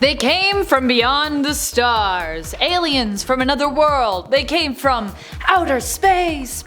They came from beyond the stars, aliens from another world. They came from outer space.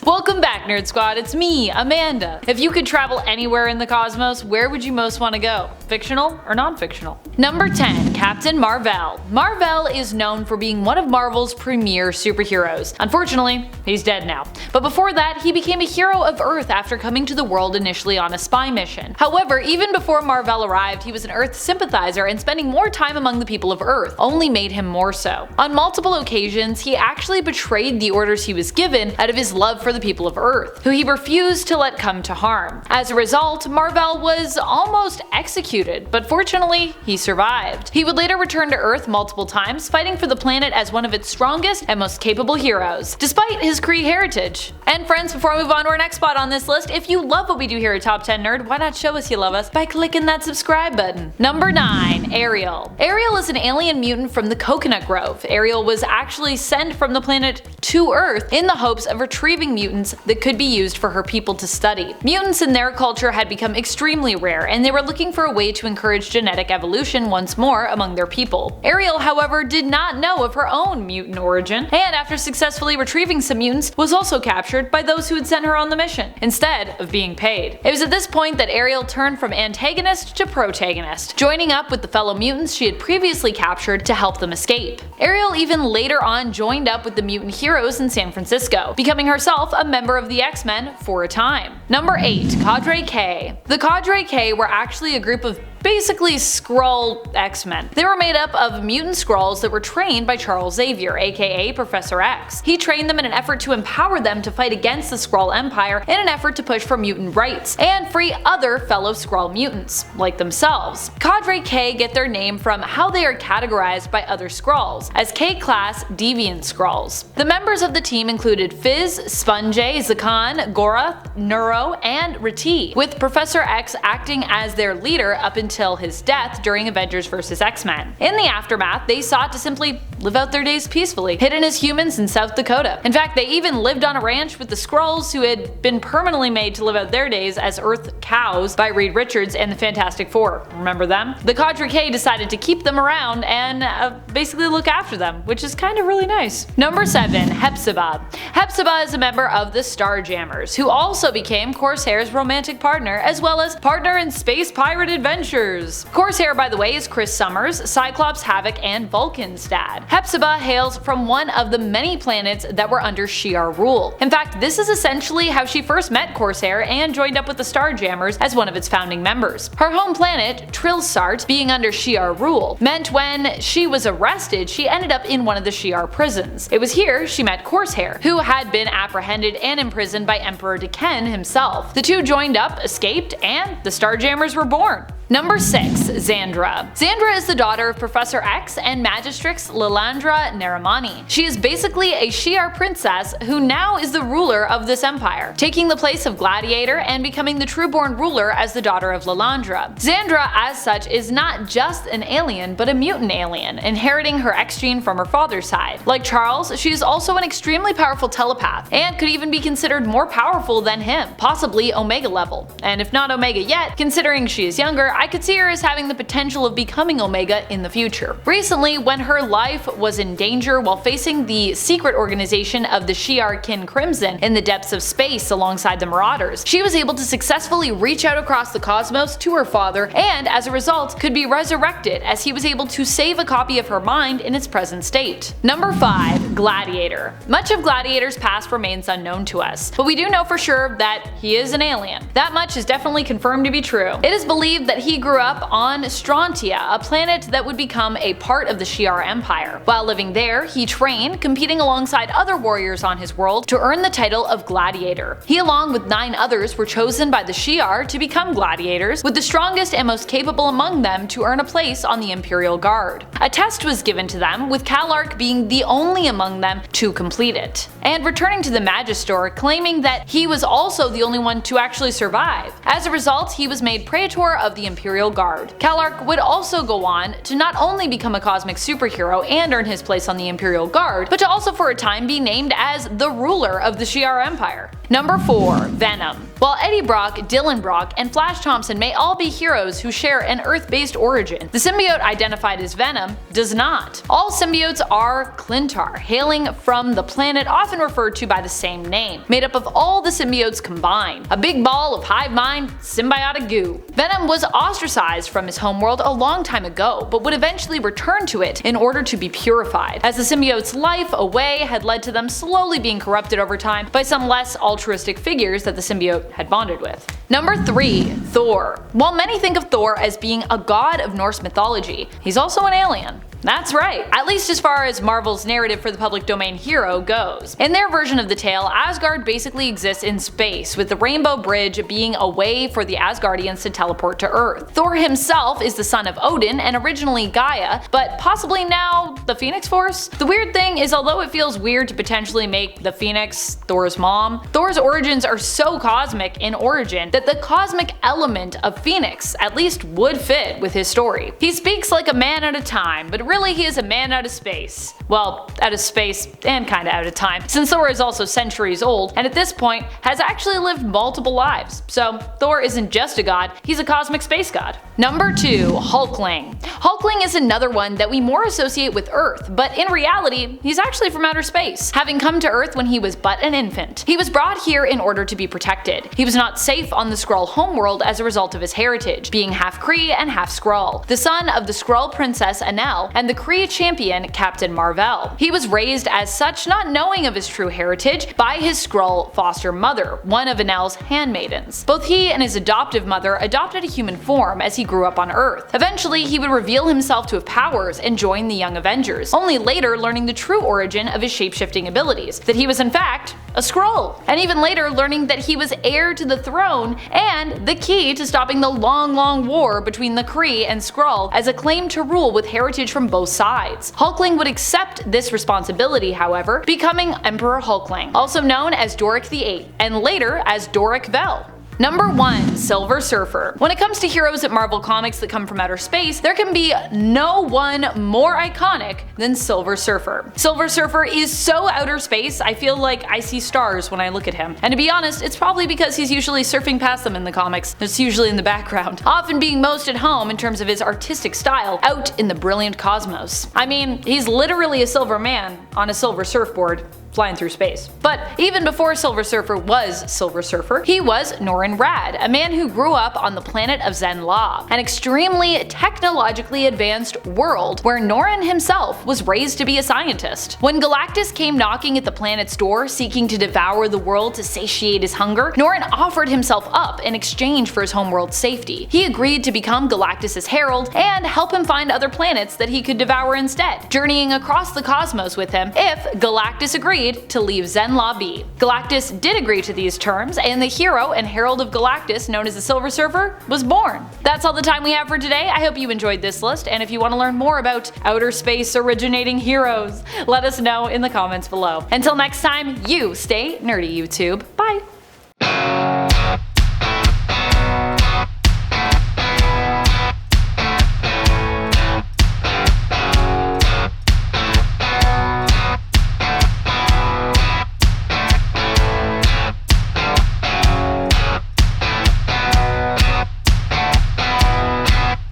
Welcome back, Nerd Squad. It's me, Amanda. If you could travel anywhere in the cosmos, where would you most want to go? Fictional or non-fictional? Number 10, Captain Marvel. Marvel is known for being one of Marvel's premier superheroes. Unfortunately, he's dead now. But before that, he became a hero of Earth after coming to the world initially on a spy mission. However, even before Marvel arrived, he was an Earth sympathizer, and spending more time among the people of Earth only made him more so. On multiple occasions, he actually betrayed the orders he was given out of his love for the people of Earth, who he refused to let come to harm. As a result, Marvel was almost executed, but fortunately, he survived. He would later return to Earth multiple times, fighting for the planet as one of its strongest and most capable heroes, despite his Kree heritage. And friends, before I move on to our next spot on this list, if you love what we do here at Top 10 Nerd, why not show us you love us by clicking that subscribe button? Number 9. Ariel. Ariel is an alien mutant from the Coconut Grove. Ariel was actually sent from the planet to Earth in the hopes of retrieving mutants that could be used for her people to study. Mutants in their culture had become extremely rare, and they were looking for a way to encourage genetic evolution once more among their people. Ariel, however, did not know of her own mutant origin, and after successfully retrieving some mutants, was also captured by those who had sent her on the mission, instead of being paid. It was at this point that Ariel turned from antagonist to protagonist, joining up with the fellow mutants she had previously captured to help them escape. Ariel even later on joined up with the mutant heroes in San Francisco, becoming herself a member of the X-Men for a time. Number 8. Cadre K. The Cadre K were actually a group of basically Skrull X-Men. They were made up of mutant Skrulls that were trained by Charles Xavier, aka Professor X. He trained them in an effort to empower them to fight against the Skrull Empire in an effort to push for mutant rights and free other fellow Skrull mutants, like themselves. Cadre K get their name from how they are categorized by other Skrulls, as K-class deviant Skrulls. The members of the team included Fizz, Sponjay, Zakan, Gorath, Neuro, and Reti, with Professor X acting as their leader up until his death during Avengers vs. X-Men. In the aftermath, they sought to simply live out their days peacefully, hidden as humans in South Dakota. In fact, they even lived on a ranch with the Skrulls, who had been permanently made to live out their days as Earth cows by Reed Richards and the Fantastic Four. Remember them? The Cadre K decided to keep them around and basically look after them, which is kind of really nice. Number 7. Hepsa. Hepsa is a member of the Starjammers, who also became Corsair's romantic partner, as well as partner in space pirate adventures. Corsair, by the way, is Chris Summers, Cyclops, Havoc, and Vulcan's dad. Hepsa hails from one of the many planets that were under Shi'ar rule. In fact, this is essentially how she first met Corsair and joined up with the Starjammers as one of its founding members. Her home planet, Trilsart, being under Shi'ar rule, meant when she was arrested, she ended up in one of the Shi'ar prisons. It was here she met Corsair, who had been apprehended and imprisoned by Emperor Deken himself. The two joined up, escaped, and the Starjammers were born. Number 6. Zandra. Zandra is the daughter of Professor X and Magistrix Lilandra Naramani. She is basically a Shi'ar princess who now is the ruler of this empire, taking the place of Gladiator and becoming the true-born ruler as the daughter of Lilandra. Zandra, as such, is not just an alien, but a mutant alien, inheriting her X gene from her father's side. Like Charles, she is also an extremely powerful telepath, and could even be considered more powerful than him, possibly Omega level. And if not Omega yet, considering she is younger, I could see her as having the potential of becoming Omega in the future. Recently, when her life was in danger while facing the secret organization of the Shi'ar Kin Crimson in the depths of space alongside the Marauders, she was able to successfully reach out across the cosmos to her father, and as a result could be resurrected, as he was able to save a copy of her mind in its present state. Number 5. Gladiator. Much of Gladiator's past remains unknown to us, but we do know for sure that he is an alien. That much is definitely confirmed to be true. It is believed that he grew up on Strontia, a planet that would become a part of the Shi'ar Empire. While living there, he trained, competing alongside other warriors on his world to earn the title of Gladiator. He, along with 9 others, were chosen by the Shi'ar to become gladiators, with the strongest and most capable among them to earn a place on the Imperial Guard. A test was given to them, with Kalark being the only among them to complete it, and returning to the Magister, claiming that he was also the only one to actually survive. As a result, he was made Praetor of the Imperial Guard. Kalark would also go on to not only become a cosmic superhero and earn his place on the Imperial Guard, but to also for a time be named as the ruler of the Shi'ar Empire. Number 4. Venom. While Eddie Brock, Dylan Brock, and Flash Thompson may all be heroes who share an Earth-based origin, the symbiote identified as Venom does not. All symbiotes are Clintar, hailing from the planet often referred to by the same name, made up of all the symbiotes combined. A big ball of hive mind, symbiotic goo. Venom was ostracized from his homeworld a long time ago, but would eventually return to it in order to be purified, as the symbiote's life away had led to them slowly being corrupted over time by some less altruistic figures that the symbiote had bonded with. Number 3. Thor. While many think of Thor as being a god of Norse mythology, he's also an alien. That's right, at least as far as Marvel's narrative for the public domain hero goes. In their version of the tale, Asgard basically exists in space, with the Rainbow Bridge being a way for the Asgardians to teleport to Earth. Thor himself is the son of Odin and originally Gaia, but possibly now the Phoenix Force? The weird thing is, although it feels weird to potentially make the Phoenix Thor's mom, Thor's origins are so cosmic in origin that the cosmic element of Phoenix at least would fit with his story. He speaks like a man at a time, but really he is a man out of space. Well, out of space and kinda out of time, since Thor is also centuries old and at this point has actually lived multiple lives. So Thor isn't just a god, he's a cosmic space god. Number 2. Hulkling. Hulkling is another one that we more associate with Earth, but in reality, he's actually from outer space, having come to Earth when he was but an infant. He was brought here in order to be protected. He was not safe on the Skrull homeworld as a result of his heritage, being half Kree and half Skrull, the son of the Skrull princess Anel and the Kree champion Captain Marvel. He was raised as such, not knowing of his true heritage, by his Skrull foster mother, one of Anel's handmaidens. Both he and his adoptive mother adopted a human form as he grew up on Earth. Eventually, he would reveal himself to have powers and join the Young Avengers, only later learning the true origin of his shapeshifting abilities, that he was in fact a Skrull, and even later learning that he was heir to the throne and the key to stopping the long war between the Kree and Skrull as a claim to rule with heritage from both sides. Hulkling would accept this responsibility, however, becoming Emperor Hulkling, also known as Doric VIII, and later as Doric Vel. Number 1. Silver Surfer. When it comes to heroes at Marvel Comics that come from outer space, there can be no one more iconic than Silver Surfer. Silver Surfer is so outer space, I feel like I see stars when I look at him. And to be honest, it's probably because he's usually surfing past them in the comics. It's usually in the background, often being most at home in terms of his artistic style out in the brilliant cosmos. I mean, he's literally a silver man on a silver surfboard, flying through space. But even before Silver Surfer was Silver Surfer, he was Norrin Radd, a man who grew up on the planet of Zenn-La, an extremely technologically advanced world where Norrin himself was raised to be a scientist. When Galactus came knocking at the planet's door seeking to devour the world to satiate his hunger, Norrin offered himself up in exchange for his homeworld's safety. He agreed to become Galactus' herald and help him find other planets that he could devour instead, journeying across the cosmos with him if Galactus agreed to leave Zenn-La be. Galactus did agree to these terms, and the hero and herald of Galactus, known as the Silver Surfer, was born. That's all the time we have for today. I hope you enjoyed this list, and if you want to learn more about outer space originating heroes, let us know in the comments below. Until next time, you stay nerdy, YouTube. Bye!